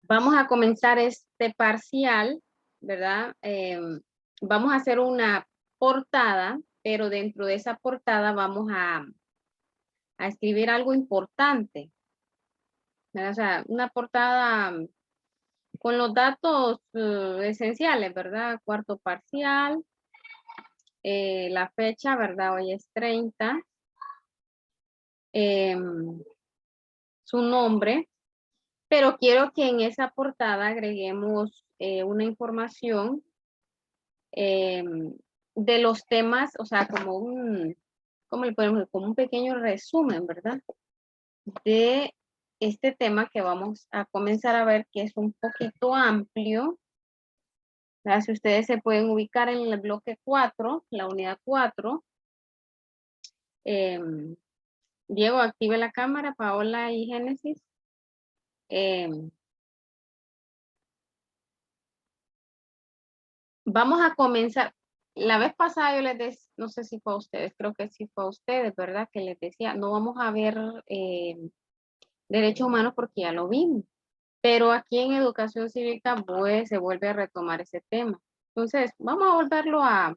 Vamos a comenzar este parcial, ¿verdad? Vamos a hacer una portada, pero dentro de esa portada vamos a escribir algo importante, ¿verdad? O sea, una portada con los datos esenciales, ¿verdad? Cuarto parcial, la fecha, ¿verdad? Hoy es 30, su nombre, pero quiero que en esa portada agreguemos una información de los temas, o sea, ¿cómo le podemos decir? Como un pequeño resumen, ¿verdad? De este tema que vamos a comenzar a ver, que es un poquito amplio. ¿Verdad? Si ustedes se pueden ubicar en el bloque 4, la unidad 4. Diego, active la cámara, Paola y Génesis. Vamos a comenzar. La vez pasada yo les decía, no sé si fue a ustedes, creo que sí fue a ustedes, ¿verdad? Que les decía, no vamos a ver derechos humanos porque ya lo vimos. Pero aquí en educación cívica pues, se vuelve a retomar ese tema. Entonces, vamos a volverlo a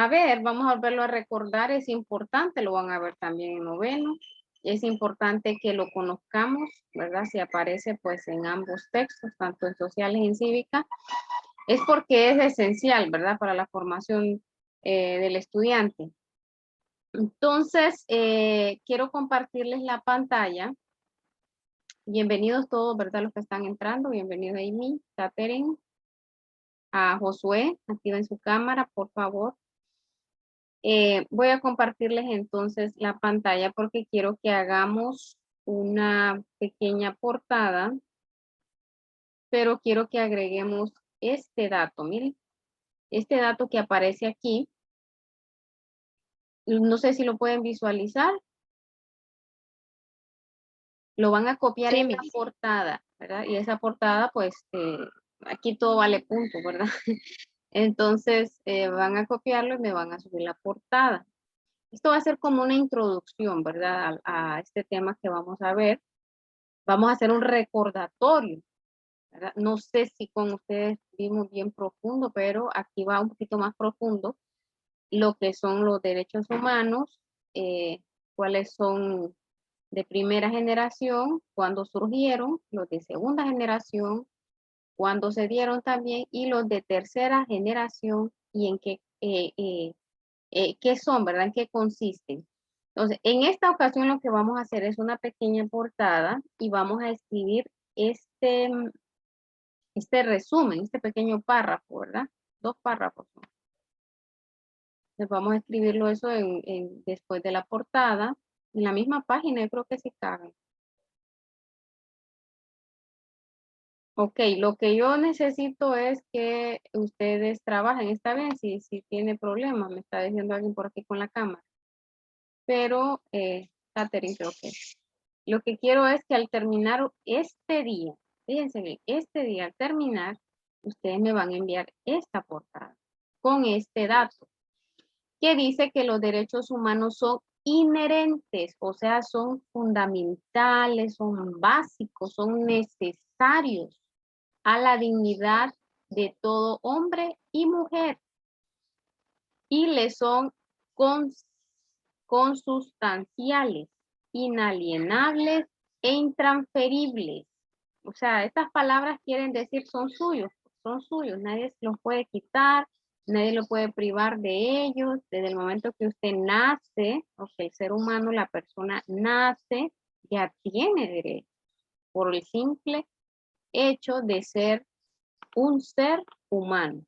ver, vamos a volverlo a recordar, es importante, lo van a ver también en noveno. Es importante que lo conozcamos, ¿verdad? Si aparece pues en ambos textos, tanto en sociales y en cívica, es porque es esencial, ¿verdad? Para la formación del estudiante. Entonces, quiero compartirles la pantalla. Bienvenidos todos, ¿verdad? Los que están entrando. Bienvenido Amy, Catherine, a Josué. Activen su cámara, por favor. Voy a compartirles entonces la pantalla porque quiero que hagamos una pequeña portada, pero quiero que agreguemos este dato. Miren, este dato que aparece aquí. No sé si lo pueden visualizar. Lo van a copiar en la portada, ¿verdad? Y esa portada, pues, aquí todo vale punto, ¿verdad? Entonces, van a copiarlo y me van a subir la portada. Esto va a ser como una introducción, ¿verdad? A este tema que vamos a ver. Vamos a hacer un recordatorio, ¿verdad? No sé si con ustedes vimos bien profundo, pero aquí va un poquito más profundo lo que son los derechos humanos, cuáles son de primera generación, cuando surgieron, los de segunda generación, cuando se dieron también, y los de tercera generación, y en qué son, ¿verdad? En qué consisten. Entonces, en esta ocasión lo que vamos a hacer es una pequeña portada y vamos a escribir este resumen, este pequeño párrafo, ¿verdad? 2 párrafos. Entonces vamos a escribirlo eso después de la portada, en la misma página, yo creo que sí cabe. Ok, lo que yo necesito es que ustedes trabajen. Está bien, si tiene problemas, me está diciendo alguien por aquí con la cámara. Pero, Catherine, creo que lo que quiero es que al terminar este día, fíjense bien, este día al terminar, ustedes me van a enviar esta portada con este dato que dice que los derechos humanos son inherentes, o sea, son fundamentales, son básicos, son necesarios a la dignidad de todo hombre y mujer y le son consustanciales, inalienables e intransferibles. O sea, estas palabras quieren decir son suyos, nadie los puede quitar, nadie lo puede privar de ellos. Desde el momento que usted nace, o que el ser humano, la persona nace, ya tiene derecho por el simple hecho de ser un ser humano.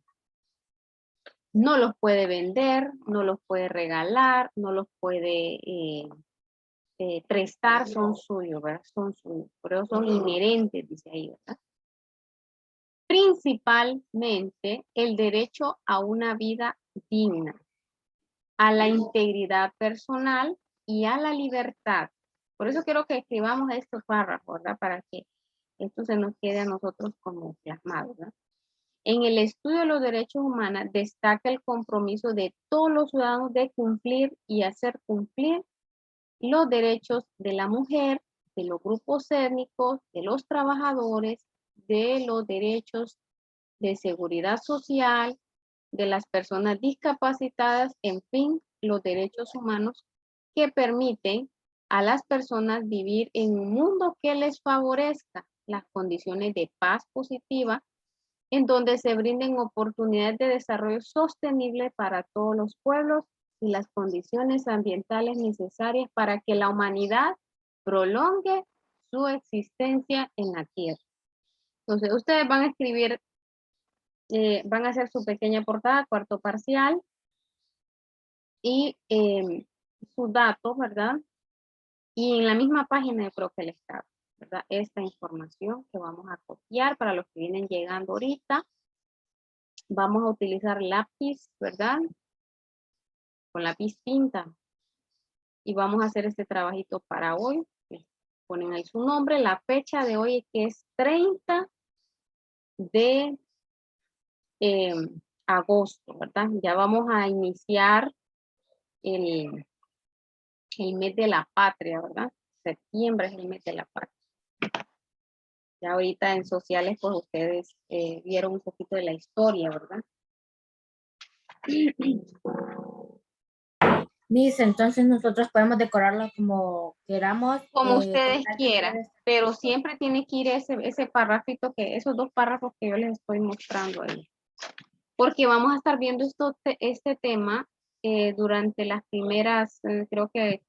No los puede vender, no los puede regalar, no los puede prestar, son suyos, ¿verdad? Son suyos, pero son inherentes, dice ahí, ¿verdad? Principalmente el derecho a una vida digna, a la integridad personal y a la libertad. Por eso quiero que escribamos estos párrafos, ¿verdad? Para que esto se nos quede a nosotros como plasmado, ¿verdad? En el estudio de los derechos humanos destaca el compromiso de todos los ciudadanos de cumplir y hacer cumplir los derechos de la mujer, de los grupos étnicos, de los trabajadores, de los derechos de seguridad social, de las personas discapacitadas, en fin, los derechos humanos que permiten a las personas vivir en un mundo que les favorezca las condiciones de paz positiva, en donde se brinden oportunidades de desarrollo sostenible para todos los pueblos y las condiciones ambientales necesarias para que la humanidad prolongue su existencia en la Tierra. Entonces, ustedes van a escribir, van a hacer su pequeña portada, cuarto parcial, y sus datos, ¿verdad? Y en la misma página yo creo que les cabe, ¿verdad? Esta información que vamos a copiar para los que vienen llegando ahorita. Vamos a utilizar lápiz, ¿verdad? Con lápiz tinta. Y vamos a hacer este trabajito para hoy. Ponen ahí su nombre, la fecha de hoy que es 30 de agosto, ¿verdad? Ya vamos a iniciar el mes de la patria, ¿verdad? Septiembre es el mes de la patria. Ya ahorita en sociales, pues ustedes vieron un poquito de la historia, ¿verdad? Miss, entonces nosotros podemos decorarlo como queramos. Como ustedes Con tal que quieran, pero siempre tiene que ir ese párrafito, esos dos párrafos que yo les estoy mostrando ahí. Porque vamos a estar viendo este tema durante las primeras, creo que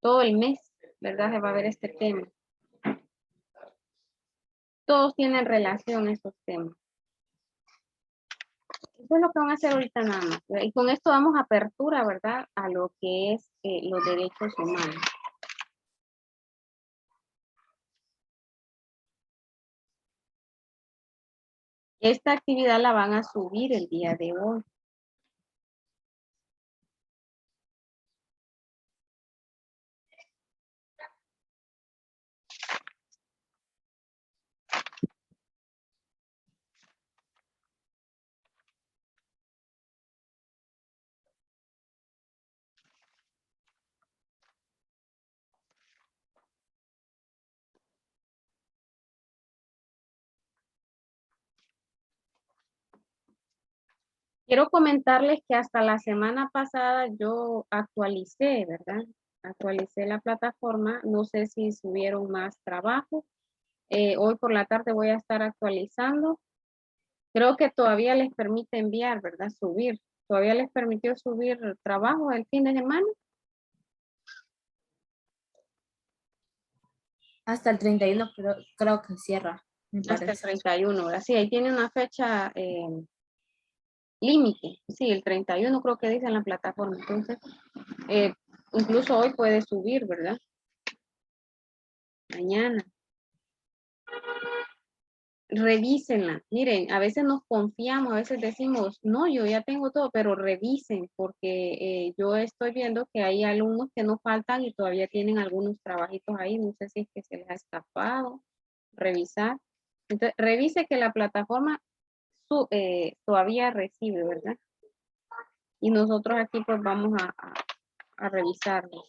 todo el mes, ¿verdad? Se va a ver este tema. Todos tienen relación a estos temas. Eso es lo que van a hacer ahorita nada más, ¿verdad? Y con esto damos apertura, ¿verdad? A lo que es los derechos humanos. Esta actividad la van a subir el día de hoy. Quiero comentarles que hasta la semana pasada yo actualicé, ¿verdad? Actualicé la plataforma. No sé si subieron más trabajo. Hoy por la tarde voy a estar actualizando. Creo que todavía les permite enviar, ¿verdad? Subir. Todavía les permitió subir trabajo el fin de semana. hasta el 31 creo que cierra, me Hasta el parece. 31, ¿verdad? Sí, ahí tiene una fecha límite. Sí, el 31 creo que dice en la plataforma. Entonces, incluso hoy puede subir, ¿verdad? Mañana. Revísenla. Miren, a veces nos confiamos, a veces decimos, no, yo ya tengo todo, pero revisen, porque yo estoy viendo que hay alumnos que nos faltan y todavía tienen algunos trabajitos ahí. No sé si es que se les ha escapado. Revisar. Entonces, revise que la plataforma todavía recibe, ¿verdad? Y nosotros aquí pues vamos a revisarlo.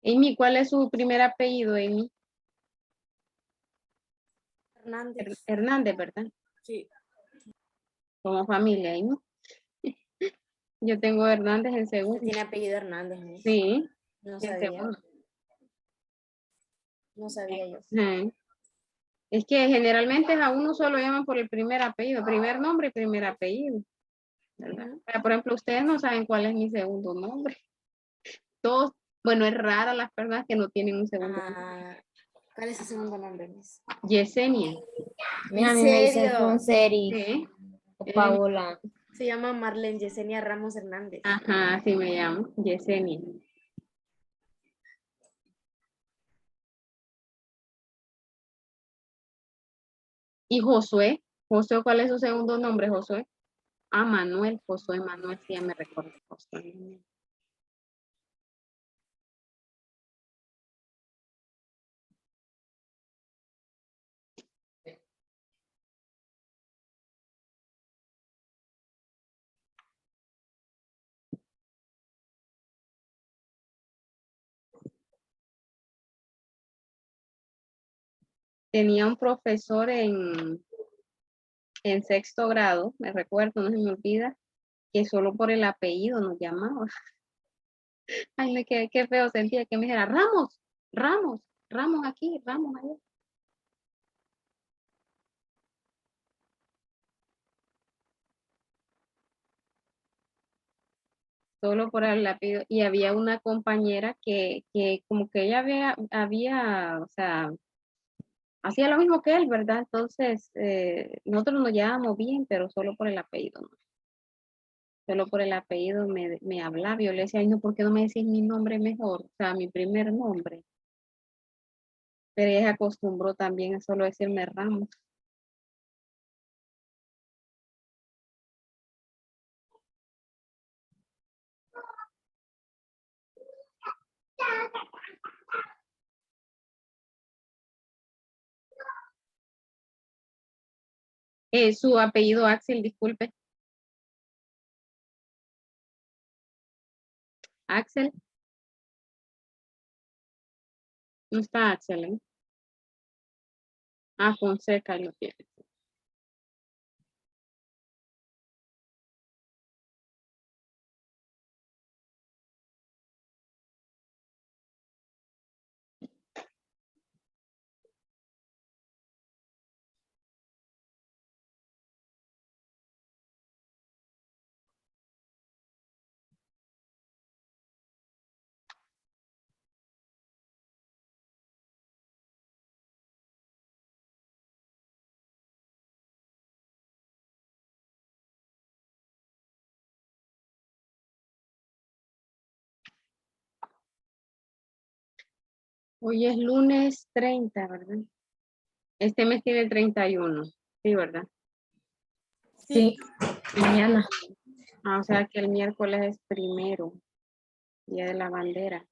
Amy, ¿cuál es su primer apellido, Amy? Hernández. Hernández, ¿verdad? Sí. Como familia, Amy. Yo tengo Hernández en segundo. Tiene apellido Hernández, ¿no? Sí, No en sabía. segundo. No sabía yo. Ujú. Es que generalmente a uno solo llaman por el primer apellido, primer nombre y primer apellido, ¿verdad? Ujú. Por ejemplo, ustedes no saben cuál es mi segundo nombre. Todos, bueno, es rara las personas que no tienen un segundo nombre. Ah, ¿cuál es su segundo nombre, Miss? Yesenia. A ¿En mí me dicen serio? Fonseri Sí. o Eh, Paola. Se llama Marlene Yesenia Ramos Hernández. ajá, así me llamo, Yesenia. Y Josué. Josué, ¿cuál es su segundo nombre, Josué? Ah, Manuel, Josué Manuel, sí, ya me recuerdo. Josué. Tenía un profesor en sexto grado, me recuerdo, no se me olvida, que solo por el apellido nos llamaba. Ay, no, qué feo sentía que me dijera, Ramos, Ramos, Ramos aquí, Ramos allá. Solo por el apellido. Y había una compañera que como que ella o sea, hacía lo mismo que él, ¿verdad? Entonces, nosotros nos llevábamos bien, pero solo por el apellido, ¿no? Solo por el apellido me hablaba. Yo le decía, ay, no, ¿por qué no me decís mi nombre mejor? O sea, mi primer nombre. Pero ella se acostumbró también a solo decirme Ramos. Su apellido Axel, disculpe. Axel, no está Axel, ¿eh? Ah, Fonseca lo tiene. Hoy es lunes 30, ¿verdad? Este mes tiene 31, sí, ¿verdad? Sí, mañana. Ah, o sea que el miércoles es primero, Día de la Bandera.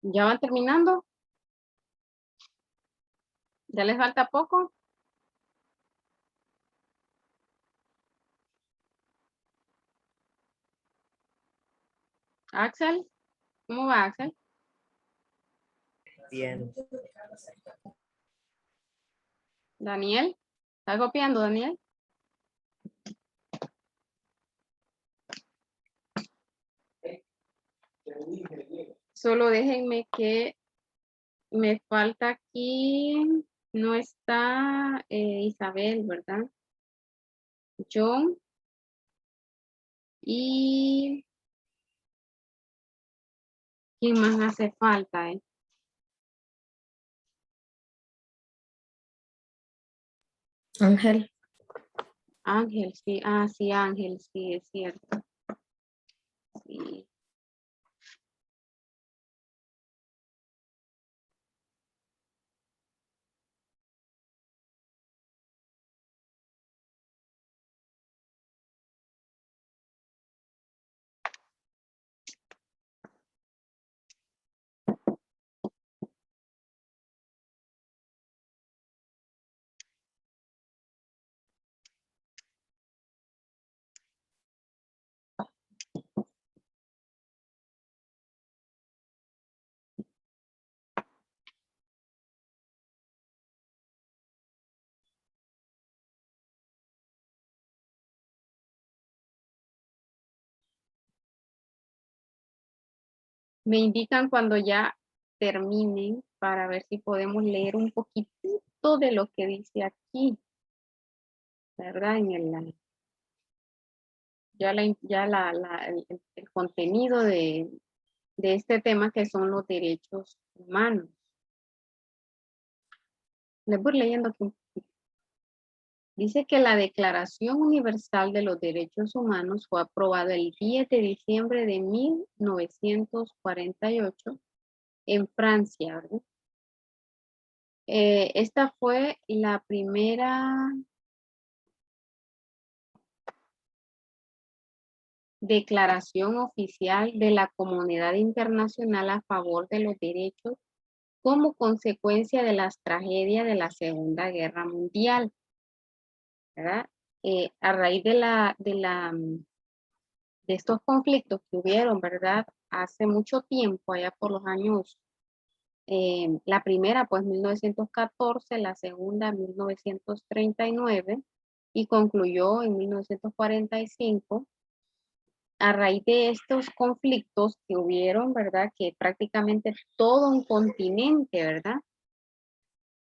¿Ya van terminando? ¿Ya les falta poco? Axel, ¿cómo va Axel? Bien. Daniel, ¿estás copiando Daniel? Solo déjenme que me falta aquí, no está Isabel, ¿verdad? John y ¿quién más hace falta? Ángel. Ángel, sí, sí, Ángel, sí, es cierto. Sí. Me indican cuando ya terminen para ver si podemos leer un poquitito de lo que dice aquí, ¿verdad? El contenido de este tema que son los derechos humanos. Les voy leyendo aquí un poquito. Dice que la Declaración Universal de los Derechos Humanos fue aprobada el 10 de diciembre de 1948 en Francia, ¿verdad? Esta fue la primera declaración oficial de la comunidad internacional a favor de los derechos como consecuencia de las tragedias de la Segunda Guerra Mundial, ¿verdad? A raíz de estos conflictos que hubieron, ¿verdad? Hace mucho tiempo, allá por los años, la primera pues 1914, la segunda 1939 y concluyó en 1945. A raíz de estos conflictos que hubieron, ¿verdad? Que prácticamente todo un continente, ¿verdad?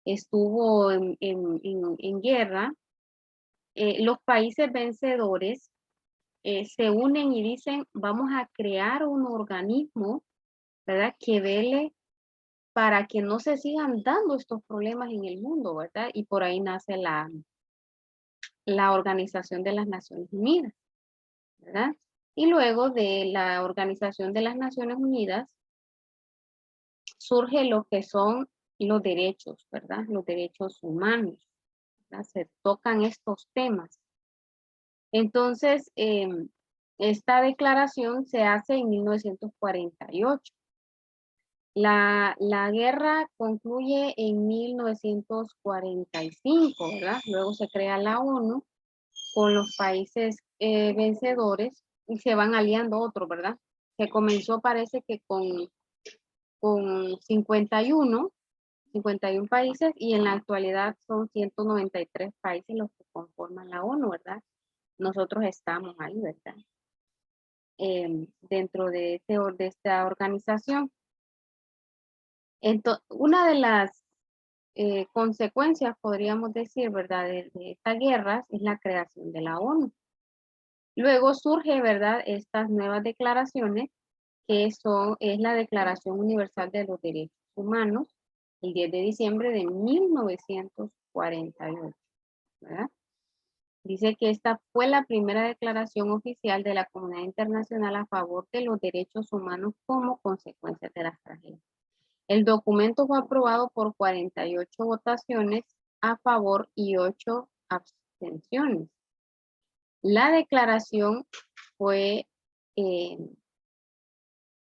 Estuvo en guerra. Los países vencedores se unen y dicen, vamos a crear un organismo, ¿verdad? Que vele para que no se sigan dando estos problemas en el mundo, ¿verdad? Y por ahí nace la Organización de las Naciones Unidas, ¿verdad? Y luego de la Organización de las Naciones Unidas surge lo que son los derechos, ¿verdad? Los derechos humanos, ¿verdad? Se tocan estos temas. Entonces, esta declaración se hace en 1948. La guerra concluye en 1945, ¿verdad? Luego se crea la ONU con los países vencedores y se van aliando otros, ¿verdad? Se comenzó parece que con 51 países y en la actualidad son 193 países los que conforman la ONU, ¿verdad? Nosotros estamos ahí, ¿verdad? Dentro de esta organización. Entonces, una de las consecuencias, podríamos decir, ¿verdad? De estas guerras es la creación de la ONU. Luego surge, ¿verdad? Estas nuevas declaraciones es la Declaración Universal de los Derechos Humanos, el 10 de diciembre de 1948, ¿verdad? Dice que esta fue la primera declaración oficial de la comunidad internacional a favor de los derechos humanos como consecuencia de las tragedias. El documento fue aprobado por 48 votaciones a favor y 8 abstenciones. La declaración fue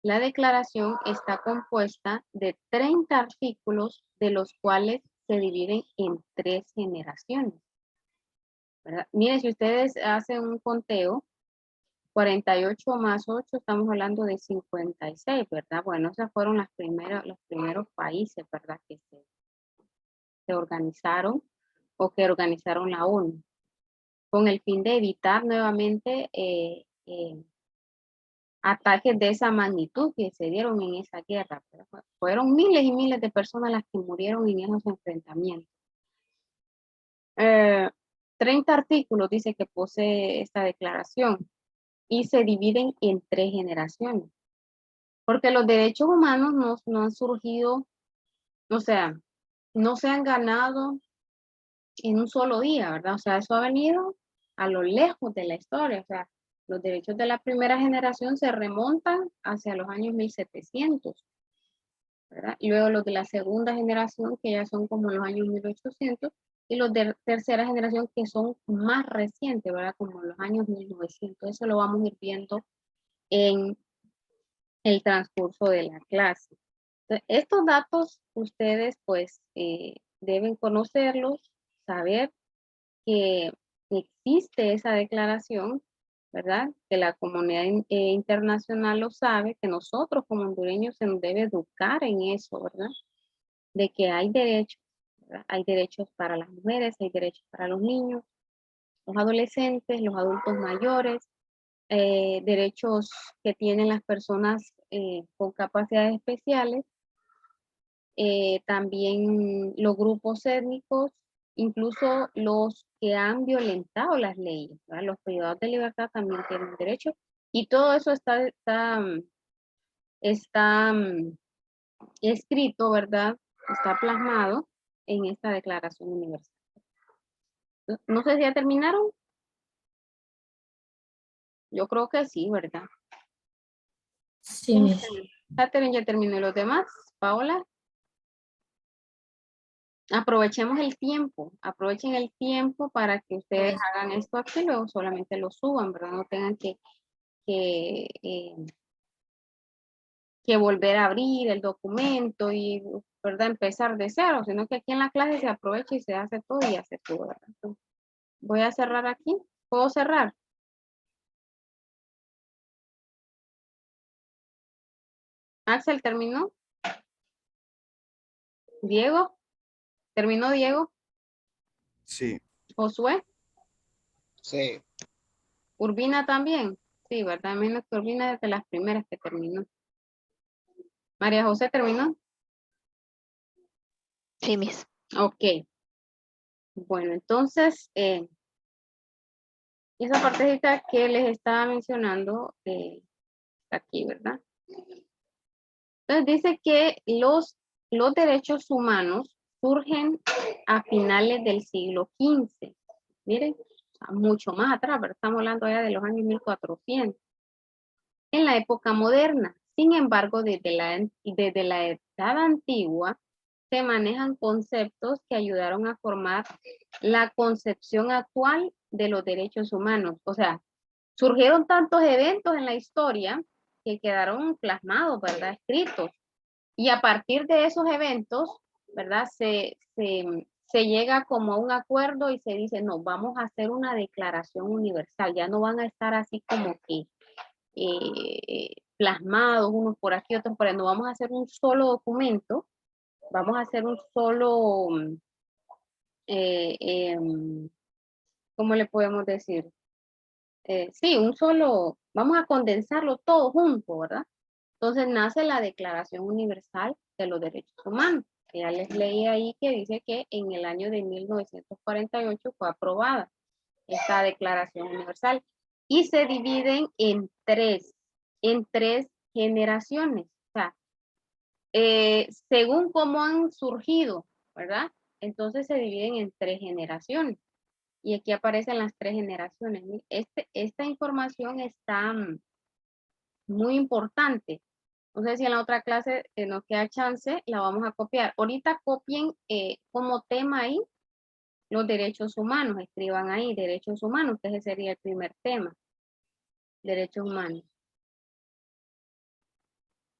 La declaración está compuesta de 30 artículos, de los cuales se dividen en 3 generaciones, ¿verdad? Miren, si ustedes hacen un conteo, 48 más 8, estamos hablando de 56, ¿verdad? Bueno, esos fueron los primeros países, ¿verdad? Que se organizaron o que organizaron la ONU, con el fin de evitar nuevamente ataques de esa magnitud que se dieron en esa guerra. Fueron miles y miles de personas las que murieron en esos enfrentamientos. 30 artículos dice que posee esta declaración y se dividen en 3 generaciones. Porque los derechos humanos no han surgido, o sea, no se han ganado en un solo día, ¿verdad? O sea, eso ha venido a lo lejos de la historia. O sea, los derechos de la primera generación se remontan hacia los años 1700, ¿verdad? Y luego los de la segunda generación, que ya son como los años 1800, y los de tercera generación, que son más recientes, ¿verdad? Como los años 1900. Eso lo vamos a ir viendo en el transcurso de la clase. Entonces, estos datos ustedes pues deben conocerlos, saber que existe esa declaración, ¿verdad? Que la comunidad internacional lo sabe, que nosotros como hondureños se nos debe educar en eso, ¿verdad? De que hay derechos, ¿verdad? Hay derechos para las mujeres, hay derechos para los niños, los adolescentes, los adultos mayores, derechos que tienen las personas con capacidades especiales, también los grupos étnicos, incluso los que han violentado las leyes, ¿verdad? Los privados de libertad también tienen derecho, y todo eso está escrito, ¿verdad? Está plasmado en esta Declaración Universal. No sé si ya terminaron. Yo creo que sí, ¿verdad? Sí, Miss. Catherine ya terminó. ¿Y los demás? Paola. Aprovechemos el tiempo, aprovechen el tiempo para que ustedes hagan esto aquí, luego solamente lo suban, ¿verdad? No tengan que, eh, que volver a abrir el documento y, ¿verdad? Empezar de cero, sino que aquí en la clase se aprovecha y se hace todo y hace todo, ¿verdad? Entonces, voy a cerrar aquí. ¿Puedo cerrar? Axel, ¿terminó? ¿Diego? ¿Terminó Diego? Sí, ¿Josué? Sí, ¿Urbina también? Sí, ¿verdad? Menos que Urbina es de las primeras que terminó. ¿María José terminó? Sí, Miss. Ok. Bueno, entonces, esa partecita que les estaba mencionando, está aquí, ¿verdad? Entonces dice que los derechos humanos surgen a finales del siglo XV. Miren, mucho más atrás, pero estamos hablando ya de los años 1400. En la época moderna. Sin embargo, desde la edad antigua se manejan conceptos que ayudaron a formar la concepción actual de los derechos humanos. O sea, surgieron tantos eventos en la historia que quedaron plasmados, ¿verdad? Escritos. Y a partir de esos eventos, ¿verdad? Se llega como a un acuerdo y se dice, no, vamos a hacer una declaración universal. Ya no van a estar así como que plasmados, unos por aquí, otros por allá. No, vamos a hacer un solo documento, vamos a hacer un solo, eh, em, ¿cómo le podemos decir? Sí, un solo, vamos a condensarlo todo junto, ¿verdad? Entonces nace la Declaración Universal de los Derechos Humanos. Ya les leí ahí que dice que en el año de 1948 fue aprobada esta Declaración Universal y se dividen en tres generaciones. O sea, según cómo han surgido, ¿verdad? Entonces se dividen en 3 generaciones. Y aquí aparecen las 3 generaciones. Esta información está muy importante. No sé si en la otra clase nos queda chance, la vamos a copiar. Ahorita copien como tema ahí los derechos humanos. Escriban ahí derechos humanos, que ese sería el primer tema. Derechos humanos.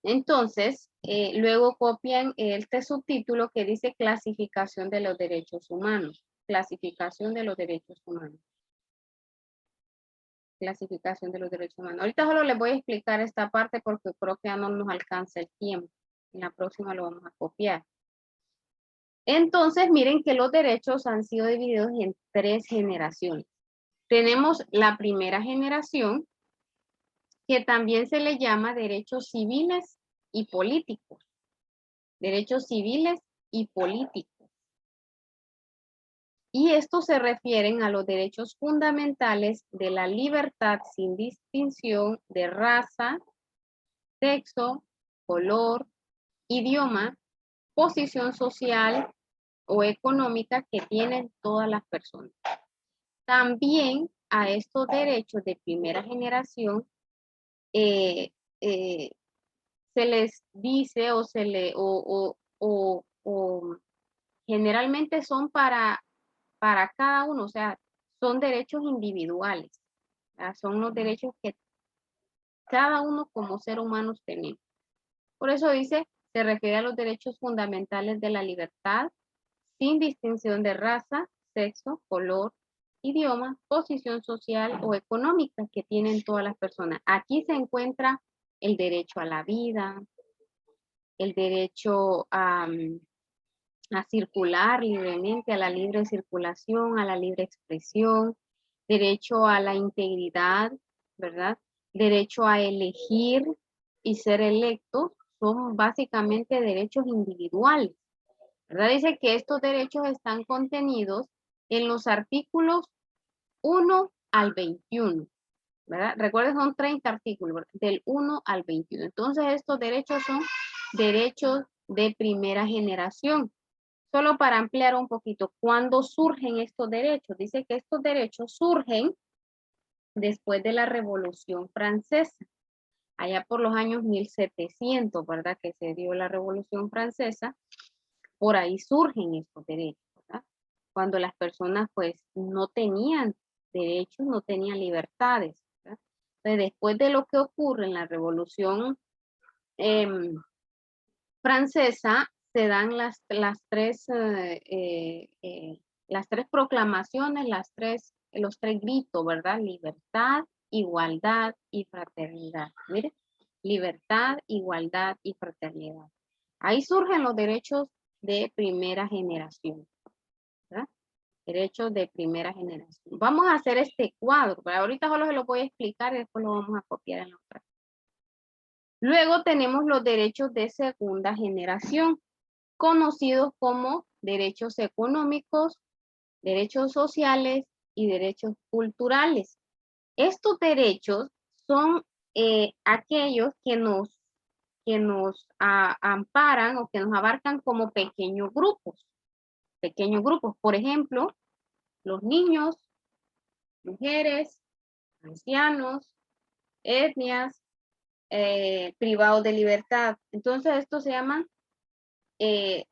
Entonces, luego copian este subtítulo que dice clasificación de los derechos humanos. Clasificación de los derechos humanos. Clasificación de los derechos humanos. Ahorita solo les voy a explicar esta parte porque creo que ya no nos alcanza el tiempo. En la próxima lo vamos a copiar. Entonces, miren que los derechos han sido divididos en 3 generaciones. Tenemos la primera generación, que también se le llama derechos civiles y políticos. Derechos civiles y políticos. Y estos se refieren a los derechos fundamentales de la libertad sin distinción de raza, sexo, color, idioma, posición social o económica que tienen todas las personas. También a estos derechos de primera generación se les dice o generalmente son para cada uno, o sea, son derechos individuales, son los derechos que cada uno como ser humano tenemos. Por eso dice, se refiere a los derechos fundamentales de la libertad, sin distinción de raza, sexo, color, idioma, posición social o económica que tienen todas las personas. Aquí se encuentra el derecho a la vida, el derecho a circular libremente, a la libre circulación, a la libre expresión, derecho a la integridad, ¿verdad? Derecho a elegir y ser electo, son básicamente derechos individuales, ¿verdad? Dice que estos derechos están contenidos en los artículos 1 al 21, ¿verdad? Recuerden, son 30 artículos, ¿verdad? Del 1 al 21. Entonces, estos derechos son derechos de primera generación. Solo para ampliar un poquito, ¿cuándo surgen estos derechos? Dice que estos derechos surgen después de la Revolución Francesa, allá por los años 1700, ¿verdad? Que se dio la Revolución Francesa, por ahí surgen estos derechos, ¿verdad? Cuando las personas pues no tenían derechos, no tenían libertades, ¿verdad? Entonces, después de lo que ocurre en la Revolución Francesa, se dan las tres proclamaciones, los tres gritos, ¿verdad? Libertad, igualdad y fraternidad. Mire, libertad, igualdad y fraternidad. Ahí surgen los derechos de primera generación, ¿verdad? Derechos de primera generación. Vamos a hacer este cuadro, pero ahorita solo se lo voy a explicar y después lo vamos a copiar en la otra. Luego tenemos los derechos de segunda generación, conocidos como derechos económicos, derechos sociales y derechos culturales. Estos derechos son aquellos que nos amparan o que nos abarcan como pequeños grupos. Pequeños grupos, por ejemplo, los niños, mujeres, ancianos, etnias, privados de libertad. Entonces, estos se llaman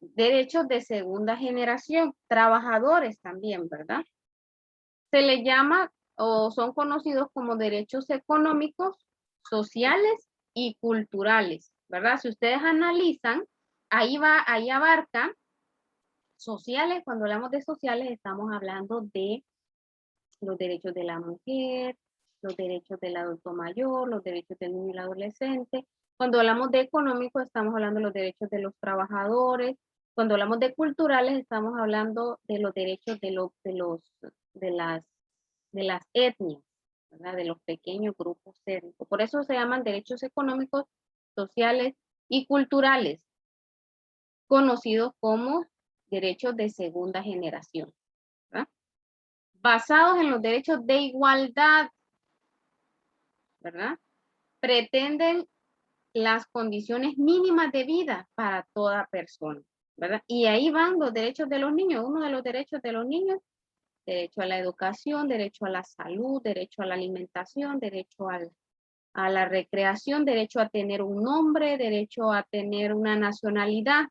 derechos de segunda generación, trabajadores también, ¿verdad? Se les llama o son conocidos como derechos económicos, sociales y culturales, ¿verdad? Si ustedes analizan, ahí abarca sociales. Cuando hablamos de sociales, estamos hablando de los derechos de la mujer, los derechos del adulto mayor, los derechos del niño y el adolescente. Cuando hablamos de económico, estamos hablando de los derechos de los trabajadores. Cuando hablamos de culturales, estamos hablando de los derechos de las etnias, ¿verdad? De los pequeños grupos étnicos. Por eso se llaman derechos económicos, sociales y culturales, conocidos como derechos de segunda generación, ¿verdad? Basados en los derechos de igualdad, ¿verdad? Pretenden las condiciones mínimas de vida para toda persona, ¿verdad? Y ahí van los derechos de los niños. Uno de los derechos de los niños, derecho a la educación, derecho a la salud, derecho a la alimentación, derecho a la recreación, derecho a tener un nombre, derecho a tener una nacionalidad.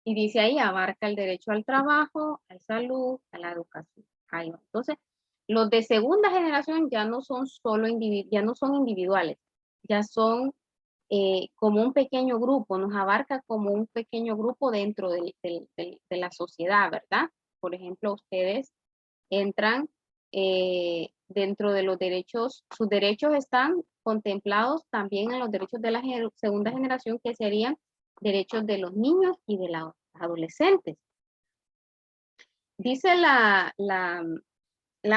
Y dice ahí, abarca el derecho al trabajo, a la salud, a la educación. Ahí va. Entonces, los de segunda generación ya no son solo ya no son individuales, ya son como un pequeño grupo, nos abarca como un pequeño grupo dentro de la sociedad, ¿verdad? Por ejemplo, ustedes entran dentro de los derechos, sus derechos están contemplados también en los derechos de la segunda generación, que serían derechos de los niños y de los adolescentes. Dice la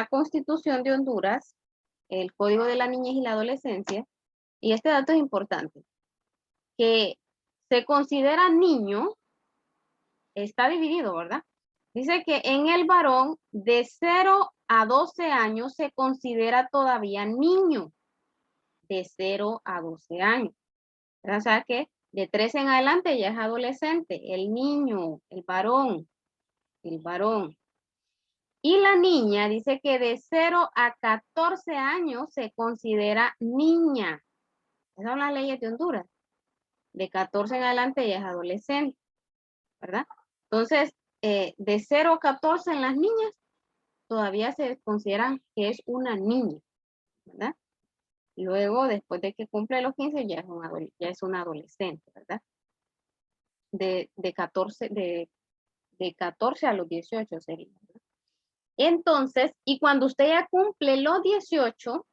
Constitución de Honduras, el Código de la Niñez y la Adolescencia, y este dato es importante, que se considera niño, está dividido, ¿verdad? Dice que en el varón de 0 a 12 años se considera todavía niño, de 0 a 12 años. O sea que de 13 en adelante ya es adolescente, el niño, el varón. Y la niña dice que de 0 a 14 años se considera niña. Esas son las leyes de Honduras. De 14 en adelante ya es adolescente, ¿verdad? Entonces, de 0 a 14 en las niñas, todavía se consideran que es una niña, ¿verdad? Luego, después de que cumple los 15, ya es un adolescente, ¿verdad? De 14 a los 18 sería, ¿verdad? Entonces, y cuando usted ya cumple los 18,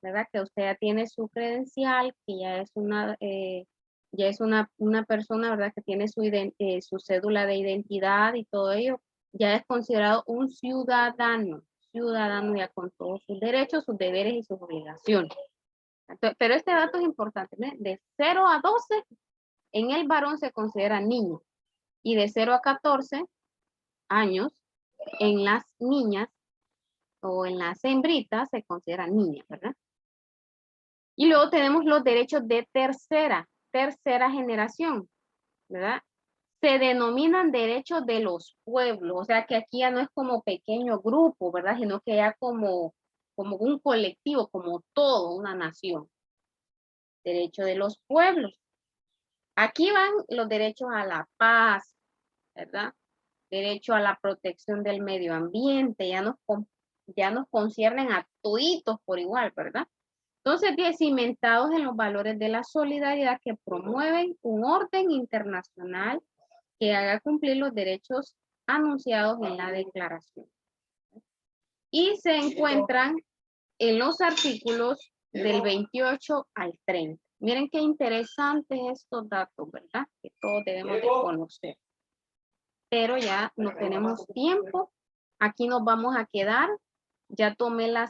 ¿verdad? Que usted ya tiene su credencial, que ya es una persona, ¿verdad? Que tiene su cédula de identidad y todo ello, ya es considerado un ciudadano ya con todos sus derechos, sus deberes y sus obligaciones. Entonces, pero este dato es importante, ¿no? De 0 a 12, en el varón se considera niño, y de 0 a 14 años, en las niñas o en las hembritas se considera niña, ¿verdad? Y luego tenemos los derechos de tercera generación, ¿verdad? Se denominan derechos de los pueblos, o sea que aquí ya no es como pequeño grupo, ¿verdad? Sino que ya como un colectivo, como todo, una nación. Derecho de los pueblos. Aquí van los derechos a la paz, ¿verdad? Derecho a la protección del medio ambiente, ya nos conciernen a toditos por igual, ¿verdad? Entonces, bien, cimentados en los valores de la solidaridad que promueven un orden internacional que haga cumplir los derechos anunciados en la declaración. Y se encuentran en los artículos del 28 al 30. Miren qué interesantes estos datos, ¿verdad? Que todos debemos de conocer. Pero ya no tenemos tiempo. Aquí nos vamos a quedar. Ya tomé la